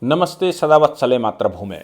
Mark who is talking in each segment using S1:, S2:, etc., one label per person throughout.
S1: नमस्ते सदावत्सले मातृभूमे।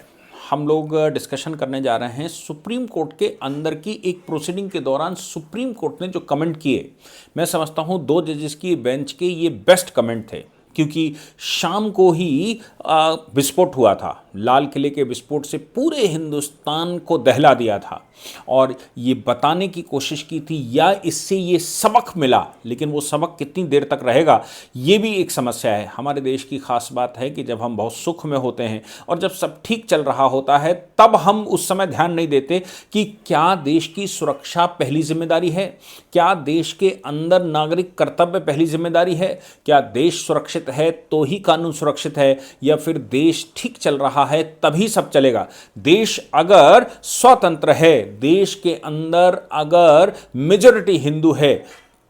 S1: हम लोग डिस्कशन करने जा रहे हैं सुप्रीम कोर्ट के अंदर की एक प्रोसीडिंग के दौरान सुप्रीम कोर्ट ने जो कमेंट किए। मैं समझता हूं दो जजेस की बेंच के ये बेस्ट कमेंट थे, क्योंकि शाम को ही विस्फोट हुआ था। लाल किले के विस्फोट से पूरे हिंदुस्तान को दहला दिया था और ये बताने की कोशिश की थी या इससे ये सबक मिला, लेकिन वो सबक कितनी देर तक रहेगा ये भी एक समस्या है। हमारे देश की खास बात है कि जब हम बहुत सुख में होते हैं और जब सब ठीक चल रहा होता है तब हम उस समय ध्यान नहीं देते कि क्या देश की सुरक्षा पहली जिम्मेदारी है, क्या देश के अंदर नागरिक कर्तव्य पहली जिम्मेदारी है, क्या देश सुरक्षित है तो ही कानून सुरक्षित है, या फिर देश ठीक चल रहा है तभी सब चलेगा। देश अगर स्वतंत्र है, देश के अंदर अगर मेजॉरिटी हिंदू है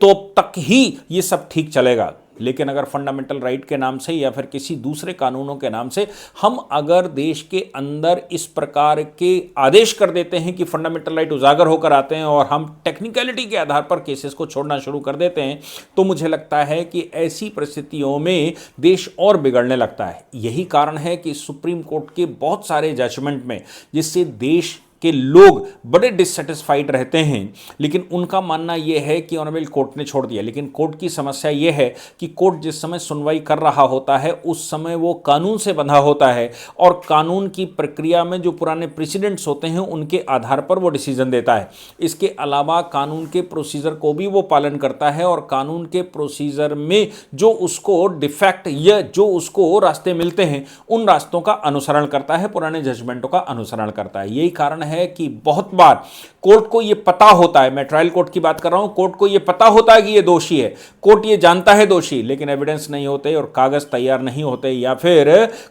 S1: तो तक ही ये सब ठीक चलेगा। लेकिन अगर फंडामेंटल राइट के नाम से या फिर किसी दूसरे कानूनों के नाम से हम अगर देश के अंदर इस प्रकार के आदेश कर देते हैं कि फंडामेंटल राइट उजागर होकर आते हैं और हम टेक्निकलिटी के आधार पर केसेस को छोड़ना शुरू कर देते हैं, तो मुझे लगता है कि ऐसी परिस्थितियों में देश और बिगड़ने लगता है। यही कारण है कि सुप्रीम कोर्ट के बहुत सारे जजमेंट में जिससे देश के लोग बड़े डिससेटिस्फाइड रहते हैं, लेकिन उनका मानना यह है कि ऑनरेबल कोर्ट ने छोड़ दिया। लेकिन कोर्ट की समस्या यह है कि कोर्ट जिस समय सुनवाई कर रहा होता है उस समय वो कानून से बंधा होता है और कानून की प्रक्रिया में जो पुराने प्रेसिडेंट्स होते हैं उनके आधार पर वो डिसीजन देता है। इसके अलावा कानून के प्रोसीजर को भी वो पालन करता है और कानून के प्रोसीजर में जो उसको डिफेक्ट या जो उसको रास्ते मिलते हैं उन रास्तों का अनुसरण करता है, पुराने जजमेंटों का अनुसरण करता है। यही कारण है कि बहुत बार कोर्ट को यह पता होता है, मैं ट्रायल कोर्ट की बात कर रहा हूं, कोर्ट को यह पता होता है कि यह दोषी है, कोर्ट यह जानता है दोषी, लेकिन एविडेंस नहीं होते और कागज तैयार नहीं होते या फिर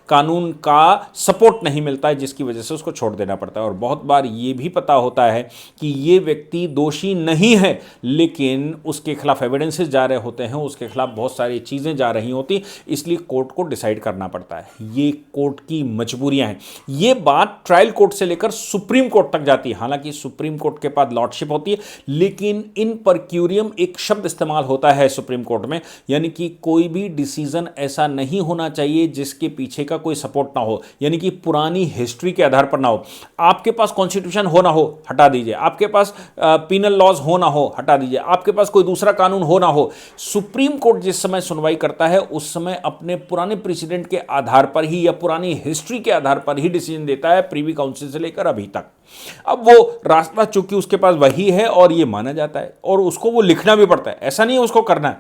S1: कानून का सपोर्ट नहीं मिलता है, जिसकी वजह से उसको छोड़ देना पड़ता है। और बहुत बार यह भी पता होता है कि यह व्यक्ति दोषी नहीं है, लेकिन उसके खिलाफ एविडेंसेस जा रहे होते हैं, उसके खिलाफ बहुत सारी चीजें जा रही होती, इसलिए कोर्ट को डिसाइड करना पड़ता है। ये कोर्ट की मजबूरियां हैं। ये बात ट्रायल कोर्ट से लेकर सुप्रीम कोर्ट तक जाती है। हालांकि सुप्रीम कोर्ट के पास लॉर्डशिप होती है, लेकिन इन पर क्यूरियम एक शब्द इस्तेमाल होता है सुप्रीम कोर्ट में, यानी कि कोई भी डिसीजन ऐसा नहीं होना चाहिए जिसके पीछे का कोई सपोर्ट ना हो, यानी कि पुरानी हिस्ट्री के आधार पर ना हो। आपके पास कॉन्स्टिट्यूशन हो ना हो, हटा दीजिए। आपके पास पीनल लॉज हो ना हो, हटा दीजिए। आपके पास कोई दूसरा कानून हो ना हो, सुप्रीम कोर्ट जिस समय सुनवाई करता है उस समय अपने पुराने प्रेसिडेंट के आधार पर ही या पुरानी हिस्ट्री के आधार पर ही डिसीजन देता है, प्रीवी काउंसिल से लेकर अभी तक। अब वो रास्ता चूंकि उसके पास वही है और ये माना जाता है और उसको वो लिखना भी पड़ता है, ऐसा नहीं है उसको करना है,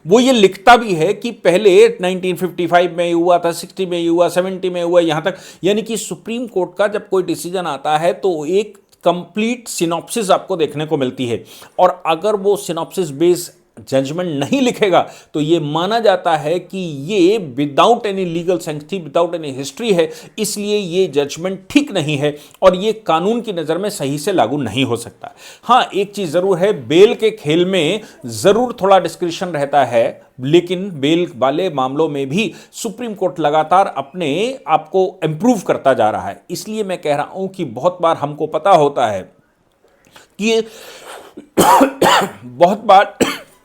S1: वो ये लिखता भी है कि पहले 1955 में हुआ था, 60 में हुआ, 70 में हुआ, यहां तक। यानी कि सुप्रीम कोर्ट का जब कोई डिसीजन आता है तो एक कंप्लीट सिनॉप्सिस आपको देखने को मिलती है, और अगर वो सिनॉप्सिस बेस जजमेंट नहीं लिखेगा तो ये माना जाता है कि ये without any legal sanctity, without any history है, इसलिए ये जजमेंट ठीक नहीं है और ये कानून की नज़र में सही से लागू नहीं हो सकता। हाँ, एक चीज़ ज़रूर है, बेल के खेल में ज़रूर थोड़ा डिस्क्रिशन रहता है, लेकिन बेल वाले मामलों में भी सुप्रीम कोर्ट लगातार अपने आप को इंप्रूव करता जा रहा है। इसलिए मैं कह रहा हूं कि बहुत बार हमको पता होता है कि बहुत बार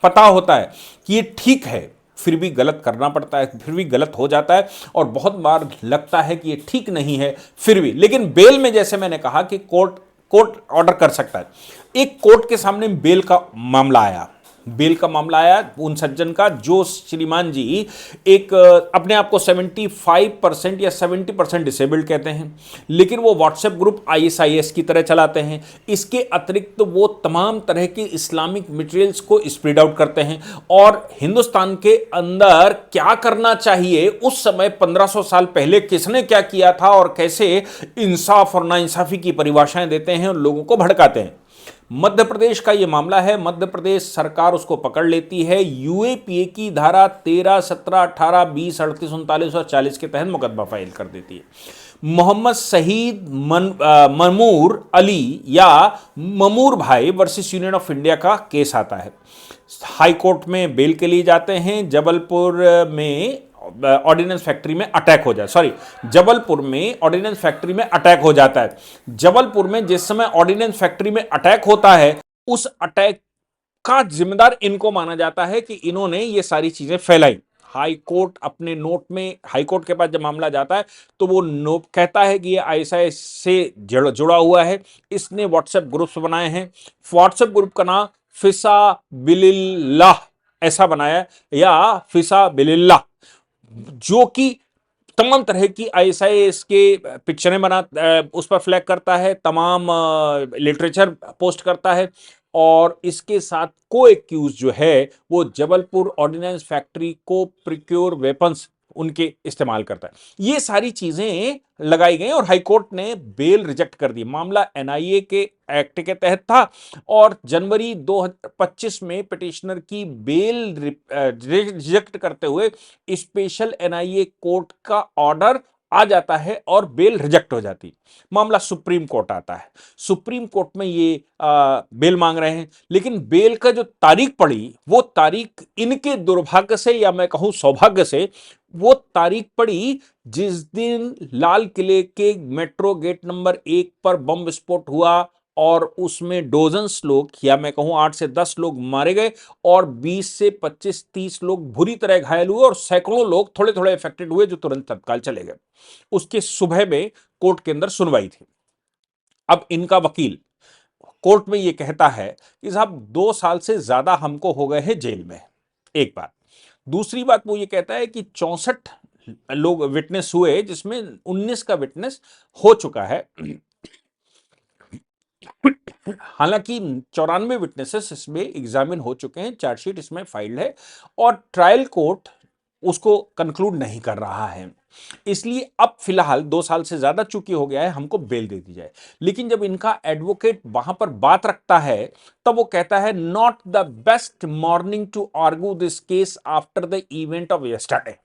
S1: पता होता है कि ये ठीक है, फिर भी गलत करना पड़ता है, फिर भी गलत हो जाता है, और बहुत बार लगता है कि ये ठीक नहीं है फिर भी। लेकिन बेल में जैसे मैंने कहा कि कोर्ट ऑर्डर कर सकता है। एक कोर्ट के सामने बेल का मामला आया, बेल का मामला आया उन सज्जन का जो श्रीमान जी एक अपने आप को 75% या 70% डिसेबल्ड कहते हैं, लेकिन वो व्हाट्सएप ग्रुप ISIS की तरह चलाते हैं। इसके अतिरिक्त तो वो तमाम तरह के इस्लामिक मटेरियल्स को स्प्रेड आउट करते हैं और हिंदुस्तान के अंदर क्या करना चाहिए, उस समय 1500 साल पहले किसने क्या किया था और कैसे इंसाफ और नाइंसाफी की परिभाषाएं देते हैं और लोगों को भड़काते हैं। मध्य प्रदेश का यह मामला है, मध्य प्रदेश सरकार उसको पकड़ लेती है, UAPA की धारा 13, 17, 18, 20, 38, 39 और 40 के तहत मुकदमा फाइल कर देती है। मोहम्मद शहीद ममूर अली या ममूर भाई वर्सेस यूनियन ऑफ इंडिया का केस आता है। हाई कोर्ट में बेल के लिए जाते हैं। जबलपुर में ऑर्डिनेंस फैक्ट्री में अटैक हो जाए, जबलपुर में ऑर्डिनेंस फैक्ट्री में अटैक हो जाता है। जबलपुर में जिस समय ऑर्डिनेंस फैक्ट्री में अटैक होता है, उस अटैक का जिम्मेदार इनको माना जाता है कि इन्होंने ये सारी चीजें फैलाई। हाई कोर्ट अपने नोट में, हाई कोर्ट के पास जब मामला जाता है तो वो नोट कहता है कि ये आईएसआई से जुड़ा हुआ है, इसने व्हाट्सएप ग्रुप्स बनाए हैं। व्हाट्सएप ग्रुप का नाम फिसा बिलिल्लाह ऐसा बनाया है, या फिसा बिलिल्लाह, जो कि तमाम तरह की आईएसआईएस के पिक्चरें उस पर फ्लैग करता है, तमाम लिटरेचर पोस्ट करता है, और इसके साथ को एक्यूज जो है वो जबलपुर ऑर्डिनेंस फैक्ट्री को प्रिक्योर वेपन्स उनके इस्तेमाल करता है। ये सारी चीजें लगाई गई और हाईकोर्ट ने बेल रिजेक्ट कर दी। मामला एनआईए के एक्ट के तहत था और जनवरी 2025 में पिटिशनर की बेल रिजेक्ट करते हुए स्पेशल एनआईए कोर्ट का ऑर्डर आ जाता है और बेल रिजेक्ट हो जाती। मामला सुप्रीम कोर्ट आता है। सुप्रीम कोर्ट में ये बेल मांग रहे हैं, लेकिन बेल का जो तारीख पड़ी वो तारीख इनके दुर्भाग्य से या मैं कहूं सौभाग्य से वो तारीख पड़ी जिस दिन लाल किले के मेट्रो गेट नंबर 1 पर बम विस्फोट हुआ और उसमें डोजन्स लोग या मैं कहूं 8 से 10 लोग मारे गए और 20 से 25-30 लोग बुरी तरह घायल हुए और सैकड़ों लोग थोड़े थोड़े इफेक्टेड हुए जो तुरंत तत्काल चले गए। उसके सुबह में कोर्ट के अंदर सुनवाई थी। अब इनका वकील कोर्ट में यह कहता है कि साहब 2 साल से ज्यादा हमको हो गए हैं जेल में, एक बात। दूसरी बात वो ये कहता है कि 64 लोग विटनेस हुए जिसमें 19 का विटनेस हो चुका है। हालांकि 94 विटनेसेस इसमें एग्जामिन हो चुके हैं, चार्जशीट इसमें फाइल्ड है और ट्रायल कोर्ट उसको कंक्लूड नहीं कर रहा है। इसलिए अब फिलहाल 2 साल से ज्यादा चूंकि हो गया है, हमको बेल दे दी जाए। लेकिन जब इनका एडवोकेट वहां पर बात रखता है तब वो कहता है not the best morning to argue this case after the event of yesterday,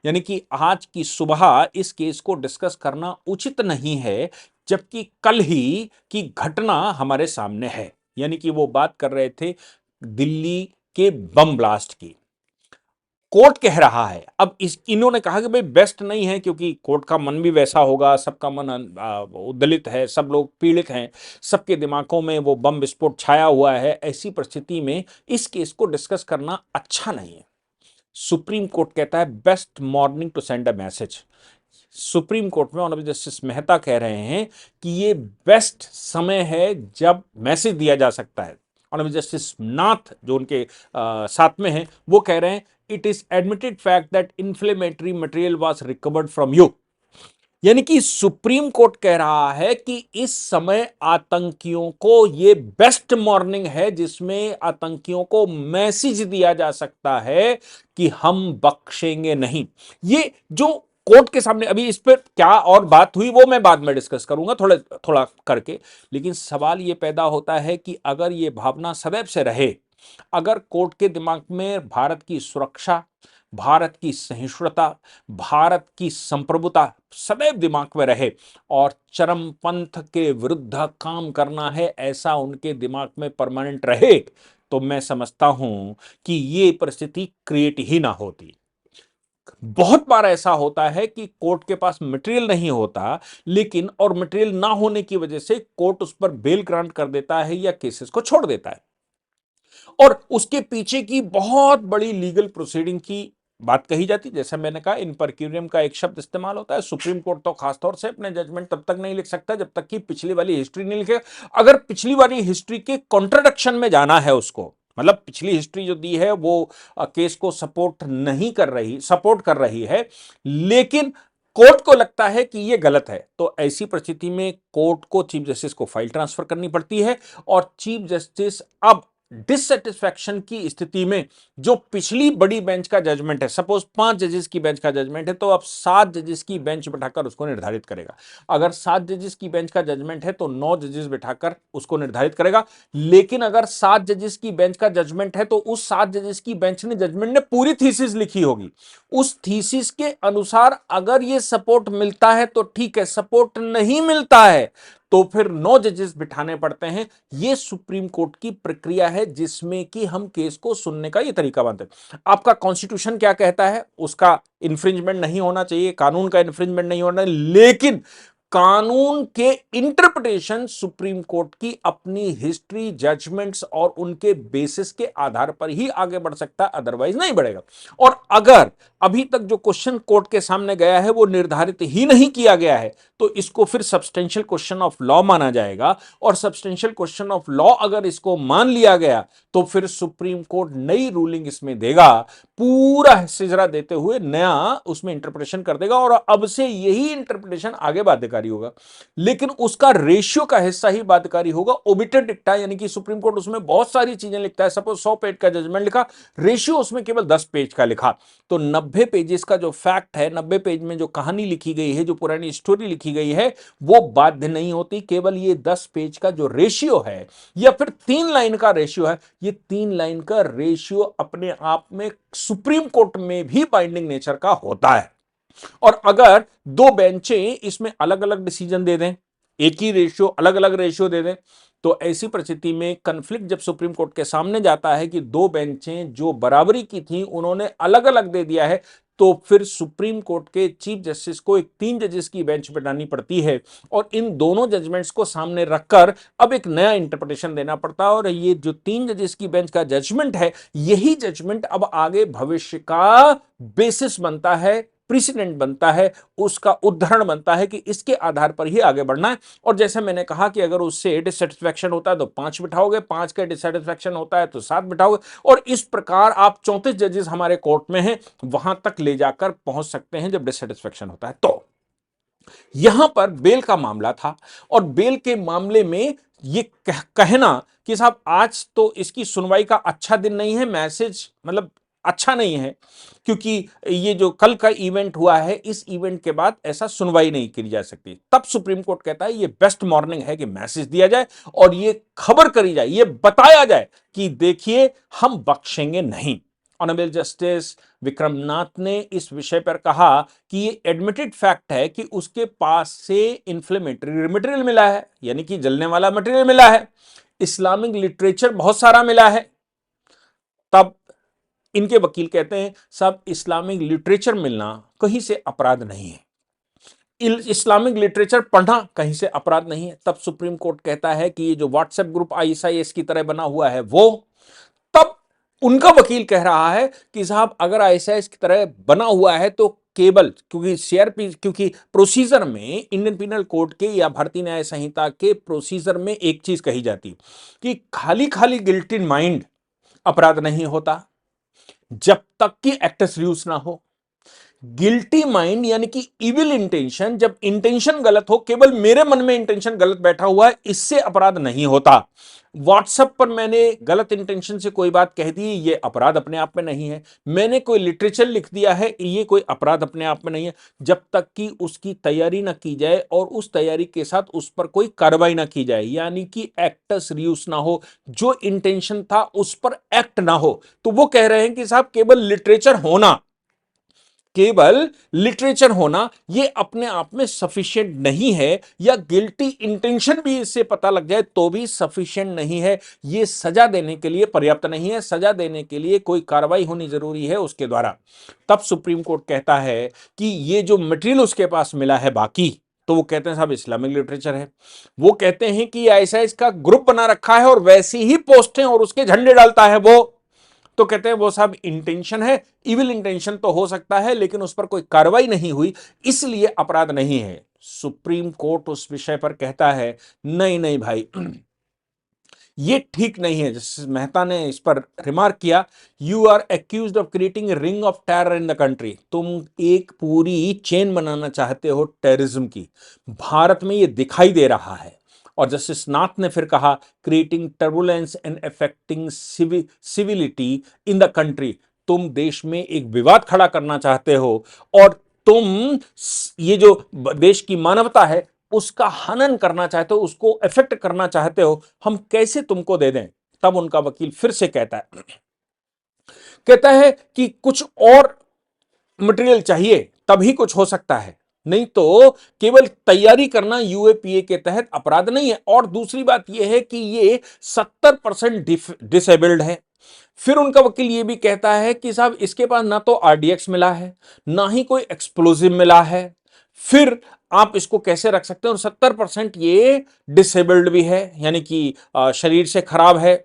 S1: यानी कि आज की सुबह इस केस को डिस्कस करना उचित नहीं है जबकि कल ही की घटना हमारे सामने है। यानी कि वो बात कर रहे थे दिल्ली के बम ब्लास्ट की। कोर्ट कह रहा है, अब इन्होंने कहा कि भाई बेस्ट नहीं है क्योंकि कोर्ट का मन भी वैसा होगा, सबका मन उद्दलित है, सब लोग पीड़ित हैं, सबके दिमागों में वो बम विस्फोट छाया हुआ है। ऐसी परिस्थिति में इस केस को डिस्कस करना अच्छा नहीं है। सुप्रीम कोर्ट कहता है best morning to send a message. Supreme court में ऑनरेबल जस्टिस मेहता कह रहे हैं कि ये बेस्ट समय है जब मैसेज दिया जा सकता है। ऑनरेबल जस्टिस नाथ जो उनके साथ में हैं वो कह रहे हैं it is admitted fact that inflammatory material was recovered from you. यानी कि सुप्रीम कोर्ट कह रहा है कि इस समय आतंकियों को ये बेस्ट मॉर्निंग है जिसमें आतंकियों को मैसेज दिया जा सकता है कि हम बख्शेंगे नहीं। ये जो कोर्ट के सामने, अभी इस पर क्या और बात हुई वो मैं बाद में डिस्कस करूंगा थोड़ा थोड़ा करके, लेकिन सवाल ये पैदा होता है कि अगर ये भावना सदैव से रहे, अगर कोर्ट के दिमाग में भारत की सुरक्षा, भारत की सहिष्णुता, भारत की संप्रभुता सदैव दिमाग में रहे और चरमपंथ के विरुद्ध काम करना है ऐसा उनके दिमाग में परमानेंट रहे, तो मैं समझता हूं कि ये परिस्थिति क्रिएट ही ना होती। बहुत बार ऐसा होता है कि कोर्ट के पास मटेरियल नहीं होता, लेकिन और मटेरियल ना होने की वजह से कोर्ट उस पर बेल ग्रांट कर देता है या केसेस को छोड़ देता है और उसके पीछे की बहुत बड़ी लीगल प्रोसीडिंग की बात कही जाती। जैसा मैंने कहा इन पर क्यूरियम का एक शब्द इस्तेमाल होता है। सुप्रीम कोर्ट तो खासतौर से अपने जजमेंट तब तक नहीं लिख सकता जब तक कि पिछली वाली हिस्ट्री नहीं लिखे। अगर पिछली वाली हिस्ट्री के कॉन्ट्रडिक्शन में जाना है उसको, मतलब पिछली हिस्ट्री जो दी है वो केस को सपोर्ट कर रही है, लेकिन कोर्ट को लगता है कि ये गलत है, तो ऐसी परिस्थिति में कोर्ट को चीफ जस्टिस को फाइल ट्रांसफर करनी पड़ती है और चीफ जस्टिस अब डिससेटिस्फैक्शन की स्थिति में जो पिछली बड़ी बेंच का जजमेंट है, सपोज 5 जजेस की बेंच का जजमेंट है, तो अब 7 जजेस की बेंच बिठाकर उसको निर्धारित करेगा। अगर 7 जजेस की बेंच का जजमेंट है तो 9 जजेस बिठाकर उसको निर्धारित करेगा। लेकिन अगर 7 जजेस की बेंच का जजमेंट है तो उस 7 जजेस की बेंच ने जजमेंट ने पूरी थीसिस लिखी होगी। उस थीसिस के अनुसार अगर ये सपोर्ट मिलता है तो ठीक है, सपोर्ट नहीं मिलता है तो फिर 9 जजेस बिठाने पड़ते हैं। यह सुप्रीम कोर्ट की प्रक्रिया है जिसमें कि हम केस को सुनने का यह तरीका बनते हैं। आपका कॉन्स्टिट्यूशन क्या कहता है, उसका इंफ्रिंजमेंट नहीं होना चाहिए, कानून का इंफ्रिंजमेंट नहीं होना, लेकिन कानून के इंटरप्रिटेशन सुप्रीम कोर्ट की अपनी हिस्ट्री, जजमेंट्स और उनके बेसिस के आधार पर ही आगे बढ़ सकता है, अदरवाइज नहीं बढ़ेगा। और अगर अभी तक जो क्वेश्चन कोर्ट के सामने गया है वो निर्धारित ही नहीं किया गया है तो इसको फिर सब्सटेंशियल क्वेश्चन ऑफ लॉ माना जाएगा, और सब्सटेंशियल क्वेश्चन ऑफ लॉ अगर इसको मान लिया गया तो फिर सुप्रीम कोर्ट नई रूलिंग इसमें देगा, पूरा सिजरा देते हुए नया उसमें इंटरप्रिटेशन कर देगा, और अब से यही इंटरप्रिटेशन आगे बाध्यकारी होगा। लेकिन उसका रेशियो का हिस्सा ही बाध्यकारी होगा। ओमिटेड डिक्टा यानी कि सुप्रीम कोर्ट उसमें बहुत सारी चीजें लिखता है, सपोज 100 पेज का जजमेंट लिखा, रेशियो उसमें केवल 10 पेज का लिखा, तो 90 पेजेस का जो फैक्ट है, 90 पेज में जो कहानी लिखी गई है, जो पुरानी स्टोरी लिखी गई है, वो बाध्य नहीं होती। केवल ये 10 पेज का जो रेशियो है या फिर 3 लाइन का रेशियो है, ये 3 लाइन का रेशियो अपने आप में सुप्रीम कोर्ट में भी बाइंडिंग नेचर का होता है। और अगर दो बेंचें इसमें अलग अलग डिसीजन दे दें, एक ही रेशियो अलग अलग रेशियो दे दें, तो ऐसी परिस्थिति में कंफ्लिक्ट जब सुप्रीम कोर्ट के सामने जाता है कि दो बेंचें जो बराबरी की थी उन्होंने अलग अलग दे दिया है, तो फिर सुप्रीम कोर्ट के चीफ जस्टिस को एक 3 जजेस की बेंच बैठानी पड़ती है और इन दोनों जजमेंट्स को सामने रखकर अब एक नया इंटरप्रिटेशन देना पड़ता है। और ये जो 3 जजेस की बेंच का जजमेंट है, यही जजमेंट अब आगे भविष्य का बेसिस बनता है, प्रेसिडेंट बनता है, उसका उदाहरण बनता है कि इसके आधार पर ही आगे बढ़ना है। और जैसे मैंने कहा कि अगर उससे डिससेटिस्फैक्शन होता है तो 5 बिठाओगे, 5 का डिससेटिस्फैक्शन होता है तो 7 बिठाओगे, और इस प्रकार आप 34 जजेस हमारे कोर्ट में हैं वहां तक ले जाकर पहुंच सकते हैं जब डिससेटिस्फैक्शन होता है। तो यहां पर बेल का मामला था, और बेल के मामले में ये कहना कि साहब आज तो इसकी सुनवाई का अच्छा दिन नहीं है, मैसेज मतलब अच्छा नहीं है, क्योंकि ये जो कल का इवेंट हुआ है, इस इवेंट के बाद ऐसा सुनवाई नहीं की जा सकती। तब सुप्रीम कोर्ट कहता है ये बेस्ट मॉर्निंग है कि मैसेज दिया जाए और ये खबर करी जाए, ये बताया जाए कि देखिए हम बख्शेंगे नहीं। ऑनरेबल जस्टिस विक्रमनाथ ने इस विषय पर कहा कि ये एडमिटेड फैक्ट है कि उसके पास से इंफ्लेमेटरी मटेरियल मिला है, यानी कि जलने वाला मटेरियल मिला है, इस्लामिक लिटरेचर बहुत सारा मिला है। तब इनके वकील कहते हैं साहब इस्लामिक लिटरेचर मिलना कहीं से अपराध नहीं है, इस्लामिक लिटरेचर पढ़ना कहीं से अपराध नहीं है। तब सुप्रीम कोर्ट कहता है कि ये जो व्हाट्सएप ग्रुप आईएसआईएस की तरह बना हुआ है वो, तब उनका वकील कह रहा है कि साहब अगर आईएसआईएस की तरह बना हुआ है तो केवल क्योंकि सीआरपी, क्योंकि प्रोसीजर में इंडियन पिनल कोड के या भारतीय न्याय संहिता के प्रोसीजर में एक चीज कही जाती कि खाली खाली गिल्टी माइंड अपराध नहीं होता जब तक कि एक्टस रियूस ना हो। गिल्टी माइंड यानी कि इविल इंटेंशन, जब इंटेंशन गलत हो, केवल मेरे मन में इंटेंशन गलत बैठा हुआ है, इससे अपराध नहीं होता। व्हाट्सएप पर मैंने गलत इंटेंशन से कोई बात कह दी, ये अपराध अपने आप में नहीं है। मैंने कोई लिटरेचर लिख दिया है, ये कोई अपराध अपने आप में नहीं है, जब तक कि उसकी तैयारी ना की जाए और उस तैयारी के साथ उस पर कोई कार्रवाई ना की जाए, यानी कि एक्टस रियूस ना हो, जो इंटेंशन था उस पर एक्ट ना हो। तो वो कह रहे हैं कि साहब केवल लिटरेचर होना, केवल लिटरेचर होना ये अपने आप में सफिशिएंट नहीं है, या गिल्टी इंटेंशन भी इससे पता लग जाए तो भी सफिशिएंट नहीं है, ये सजा देने के लिए पर्याप्त नहीं है। सजा देने के लिए कोई कार्रवाई होनी जरूरी है उसके द्वारा। तब सुप्रीम कोर्ट कहता है कि ये जो मटेरियल उसके पास मिला है बाकी, तो वो कहते हैं साहब इस्लामिक लिटरेचर है। वो कहते हैं कि ऐसा इसका ग्रुप बना रखा है और वैसी ही पोस्टें और उसके झंडे डालता है वो, तो कहते हैं वो सब इंटेंशन है, इविल इंटेंशन तो हो सकता है लेकिन उस पर कोई कार्रवाई नहीं हुई, इसलिए अपराध नहीं है। सुप्रीम कोर्ट उस विषय पर कहता है नहीं नहीं भाई, ये ठीक नहीं है। जस्टिस मेहता ने इस पर रिमार्क किया, you are accused of creating ring of terror in the country. तुम एक पूरी चेन बनाना चाहते हो टेररिज्म की, भारत में ये दिखाई दे रहा है। और जस्टिस नाथ ने फिर कहा, creating turbulence and affecting civility in the country. तुम देश में एक विवाद खड़ा करना चाहते हो और तुम ये जो देश की मानवता है उसका हनन करना चाहते हो, उसको इफेक्ट करना चाहते हो, हम कैसे तुमको दे दें। तब उनका वकील फिर से कहता है कि कुछ और मटेरियल चाहिए तभी कुछ हो सकता है, नहीं तो केवल तैयारी करना यूएपीए के तहत अपराध नहीं है। और दूसरी बात यह है कि ये 70% डिसेबल्ड है। फिर उनका वकील ये भी कहता है कि साहब इसके पास ना तो आरडीएक्स मिला है, ना ही कोई एक्सप्लोजिव मिला है, फिर आप इसको कैसे रख सकते हैं, और 70% ये डिसेबल्ड भी है, यानी कि शरीर से खराब है,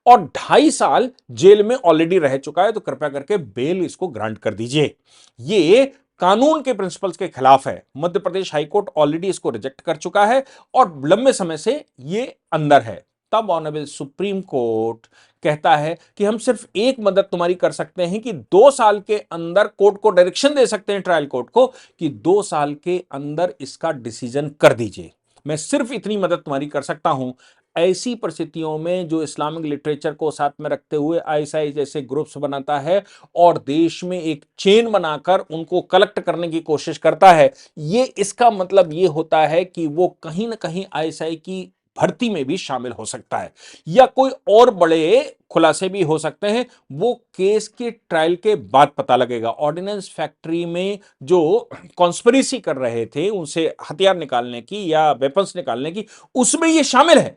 S1: और 2.5 साल जेल में ऑलरेडी रह चुका है, तो कृपया करके बेल इसको ग्रांट कर दीजिए। ये कानून के प्रिंसिपल्स के खिलाफ है। मध्य प्रदेश हाईकोर्ट ऑलरेडी इसको रिजेक्ट कर चुका है और लंबे समय से ये अंदर है। तब ऑनरेबल सुप्रीम कोर्ट कहता है कि हम सिर्फ एक मदद तुम्हारी कर सकते हैं कि 2 साल के अंदर कोर्ट को डायरेक्शन दे सकते हैं, ट्रायल कोर्ट को, कि 2 साल के अंदर इसका डिसीजन कर दीजिए। मैं सिर्फ इतनी मदद तुम्हारी कर सकता हूं। ऐसी परिस्थितियों में जो इस्लामिक लिटरेचर को साथ में रखते हुए आईएसआई जैसे ग्रुप्स बनाता है और देश में एक चेन बनाकर उनको कलेक्ट करने की कोशिश करता है, ये इसका मतलब ये होता है कि वो कहीं ना कहीं आईएसआई की भर्ती में भी शामिल हो सकता है, या कोई और बड़े खुलासे भी हो सकते हैं। वो केस के ट्रायल के बाद पता लगेगा। ऑर्डिनेंस फैक्ट्री में जो कॉन्स्पिरेसी कर रहे थे उनसे हथियार निकालने की या वेपन्स निकालने की, उसमें ये शामिल है।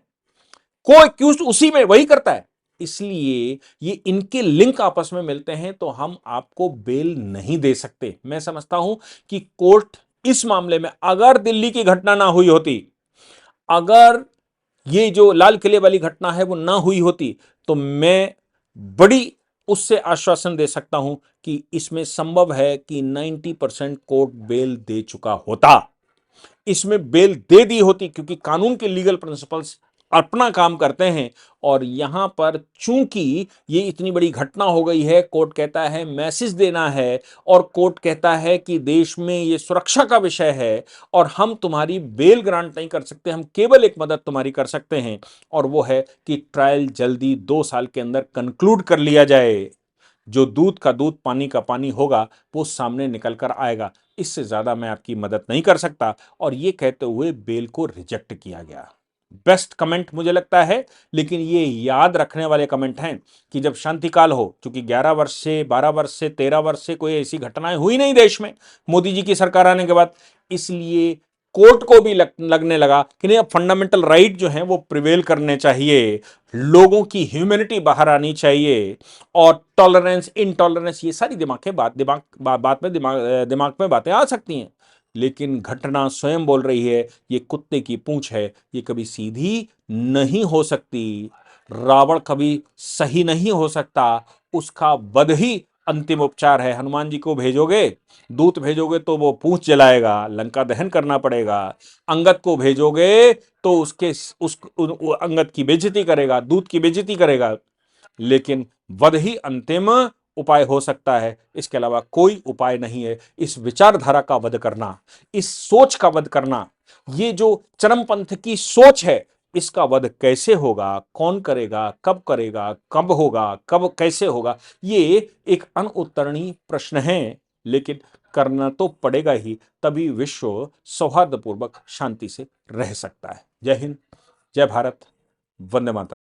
S1: को एक्यूज उसी में वही करता है। इसलिए ये इनके लिंक आपस में मिलते हैं, तो हम आपको बेल नहीं दे सकते। मैं समझता हूं कि कोर्ट इस मामले में, अगर दिल्ली की घटना ना हुई होती, अगर ये जो लाल किले वाली घटना है वो ना हुई होती, तो मैं बड़ी उससे आश्वासन दे सकता हूं कि इसमें संभव है कि 90% कोर्ट बेल दे चुका होता। इसमें बेल दे दी होती, क्योंकि कानून के लीगल प्रिंसिपल्स अपना काम करते हैं। और यहां पर चूंकि ये इतनी बड़ी घटना हो गई है, कोर्ट कहता है मैसेज देना है, और कोर्ट कहता है कि देश में ये सुरक्षा का विषय है और हम तुम्हारी बेल ग्रांट नहीं कर सकते, हम केवल एक मदद तुम्हारी कर सकते हैं, और वो है कि ट्रायल जल्दी 2 साल के अंदर कंक्लूड कर लिया जाए। जो दूध का दूध पानी का पानी होगा वो सामने निकल कर आएगा। इससे ज्यादा मैं आपकी मदद नहीं कर सकता। और ये कहते हुए बेल को रिजेक्ट किया गया। बेस्ट कमेंट मुझे लगता है, लेकिन ये याद रखने वाले कमेंट हैं कि जब शांतिकाल हो, क्योंकि 11 वर्ष से 12 वर्ष से 13 वर्ष से कोई ऐसी घटनाएं हुई नहीं देश में मोदी जी की सरकार आने के बाद, इसलिए कोर्ट को भी लगने लगा कि नहीं, अब फंडामेंटल राइट जो हैं वो प्रिवेल करने चाहिए, लोगों की ह्यूमैनिटी बाहर आनी चाहिए, और टॉलरेंस इनटॉलरेंस ये सारी बात में दिमाग में बातें आ सकती हैं। लेकिन घटना स्वयं बोल रही है, ये कुत्ते की पूंछ है, ये कभी सीधी नहीं हो सकती। रावण कभी सही नहीं हो सकता, उसका वध ही अंतिम उपचार है। हनुमान जी को भेजोगे, दूत भेजोगे तो वो पूंछ जलाएगा, लंका दहन करना पड़ेगा। अंगद को भेजोगे तो अंगद की बेइज्जती करेगा, दूत की बेइज्जती करेगा। लेकिन वध ही अंतिम उपाय हो सकता है, इसके अलावा कोई उपाय नहीं है। इस विचारधारा का वध करना, इस सोच का वध करना, ये जो चरमपंथ की सोच है, इसका वध कैसे होगा, कौन करेगा, कब होगा, कब कैसे होगा, ये एक अनुत्तरणीय प्रश्न है। लेकिन करना तो पड़ेगा ही, तभी विश्व सौहार्दपूर्वक शांति से रह सकता है। जय हिंद, जय भारत, वंदे मातरम।